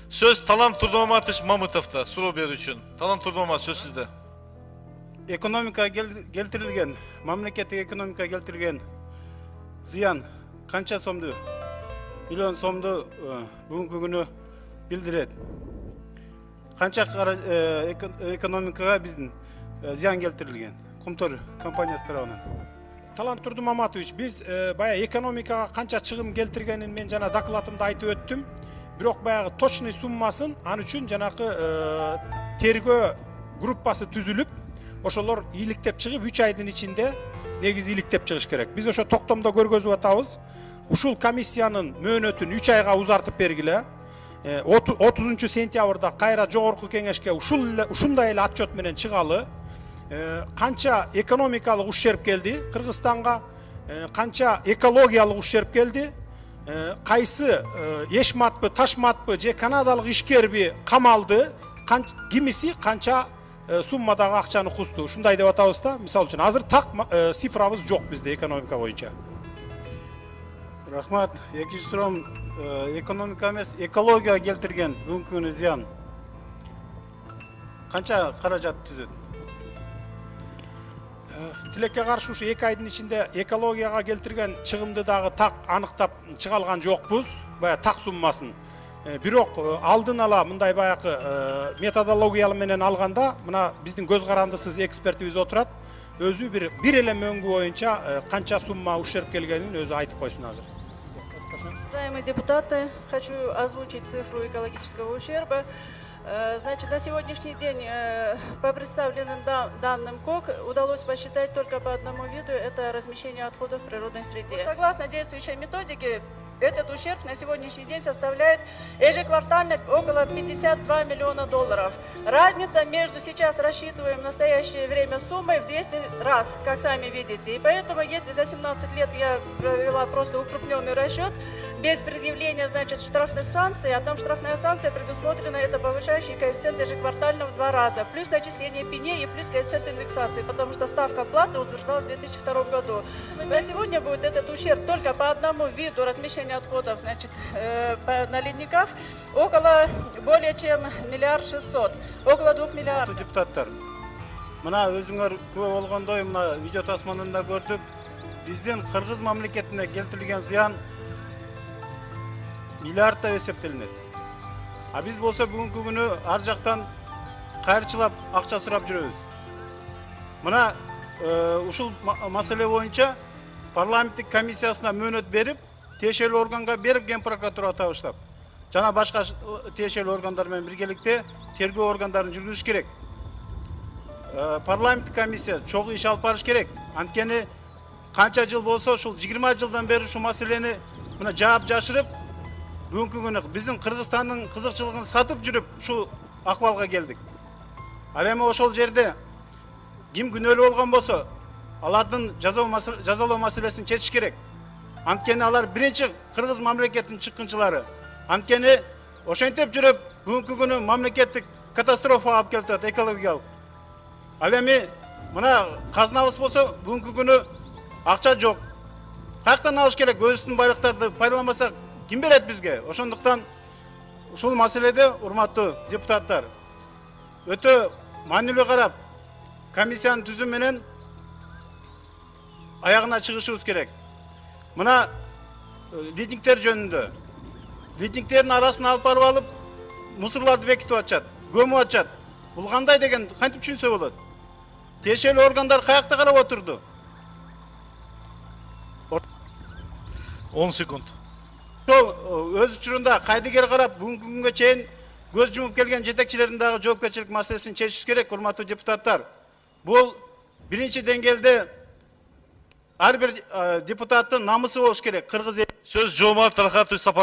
Söz Talant Turdomamатович Мамытов'ta суроо берүү үчүн. Talant Turdomamатович söz sizde. Ekonomika keltirilgen, mamlaketke ekonomika keltirgen ziyan kança somdu? Milyon somdu bugünkü günü bildiret. Kança ekonomikaga bizdin ziyan keltirilgen. Kumtor kompaniyası tarafından. Talant Turdomamатович, biz baya ekonomikaga kança чыгым келтиргенин мен жана докладымда айтып өттүм. Бирок баягы точный суммасын ан үчүн жанакы тергөө группасы түзүлүп, ошолор ийгиликтеп чыгып 3 айдын ичинде негизи ийгиликтеп чыгыш керек. Биз ошо токтомдо көргөзүп атабыз. Ушул комиссиянын мөөнөтүн 3 айга узартып бергиле. 30 сентябрда кайра жогорку кеңешке ушундай эле отчет менен чыгалы. Канча экономикалык ущерб келди Кыргызстанга, канча экологиялык ущерб келди, кайсы эшматпы, ташматпы же канадалык ишкерби камалды, кимиси канча суммадагы акчаны кусту. Ушундай деп атабыз да. Мисалы үчүн азыр так цифрабыз жок бизде экономика боюнча. Рахмат. Экинчи суроом экономика эмес, экология келтирген бүгүнкү күнү зыян. Канча каражат түзөт? Тилекке каршы ушу 2 айдын ичинде экологияга келтирген чыгымды дагы так аныктап чыга алган жокпуз. Бая так суммасын. Бирок алдын ала мындай баякы методологиялы менен алганда, мына биздин көз карандысыз экспертибиз отурат. Өзү бир эле мөңгү боюнча канча сумма ущерб келгенин өзү айтып койсун азыр. Уважаемые депутаты, хочу озвучить цифру экологического ущерба. Значит, на сегодняшний день по представленным данным КОК удалось посчитать только по одному виду – это размещение отходов в природной среде. Согласно действующей методике, этот ущерб на сегодняшний день составляет ежеквартально около 52 миллиона долларов. Разница между сейчас рассчитываем в настоящее время суммой в 200 раз, как сами видите. И поэтому, если за 17 лет я провела просто укрупненный расчет, без предъявления, значит, штрафных санкций, а там штрафная санкция предусмотрена, это повышающий коэффициент ежеквартально в 2 раза, плюс начисление пеней и плюс коэффициент индексации, потому что ставка платы утверждалась в 2002 году. На сегодня будет этот ущерб только по одному виду размещения отходов, значит, на ледниках около более чем 1 600 000 000, около 2 миллиардов. Депутаттар, мына өзүңөр күбө болгондой мына видео тасманында көрдүк. Биздин Кыргыз мамлекетине келтирилген зыян миллиардта эсептелинет. А биз болсо бүгүнкү күнү ар жактан кайрчылап акча сурап жүрөбүз. Мына ушул маселе боюнча парламенттик комиссиясына мөөнөт берип, тиешелүү органга берип Ген прокуратурага табыштап, жана башка тиешелүү органдар менен биргеликте тергөө органдарын жүргүзүш керек. Парламенттик комиссия чогуу иш алып барыш керек. Анткени канча жыл болсо ушул 20 жылдан бери ушул маселени мына жаап жашырып, бүгүнкү күнү биздин Кыргызстандын кызыкчылыгын сатып жүрүп ушул акыбалга келдик. Ал эми ошол жерде ким күнөөлүү болгон болсо, алардын жазалоо маселесин чечиш керек. Анткени алар биринчи Кыргыз мамлекетинин чыккынчылары. Анткени ошентип жүрүп бүгүнкү күнү мамлекеттик катастрофа алып келип атат, экологиялык. Ал эми мына казнабыз болсо бүгүнкү күнү акча жок. Каяктан алыш керек? Өзүбүздүн байлыктарды пайдаланбасак ким берет бизге? Ошондуктан ушул маселеде урматтуу депутаттар өтө маанилүү карап, комиссиянын түзүү менен аягына чыгышыбыз керек. Мына ледниктер жөнүндө. Ледниктердин арасын алып барып алып, мусорларды бекитип атышат, көмүп атышат. Бул кандай деген кантип түшүнсө болот? Тиешелүү органдар каякта карап отурду? 10 секунд. Ошол өз учурунда кайдыгер карап, бүгүнкү күнгө чейин көз жумуп келген жетекчилердин дагы жоопкерчилик маселесин чечиш керек, урматтуу депутаттар. Бул биринчи деңгээлде ар бир депутаттын намысы болуш керек. Кыргыз Söz Жомарт Рахатович Сапар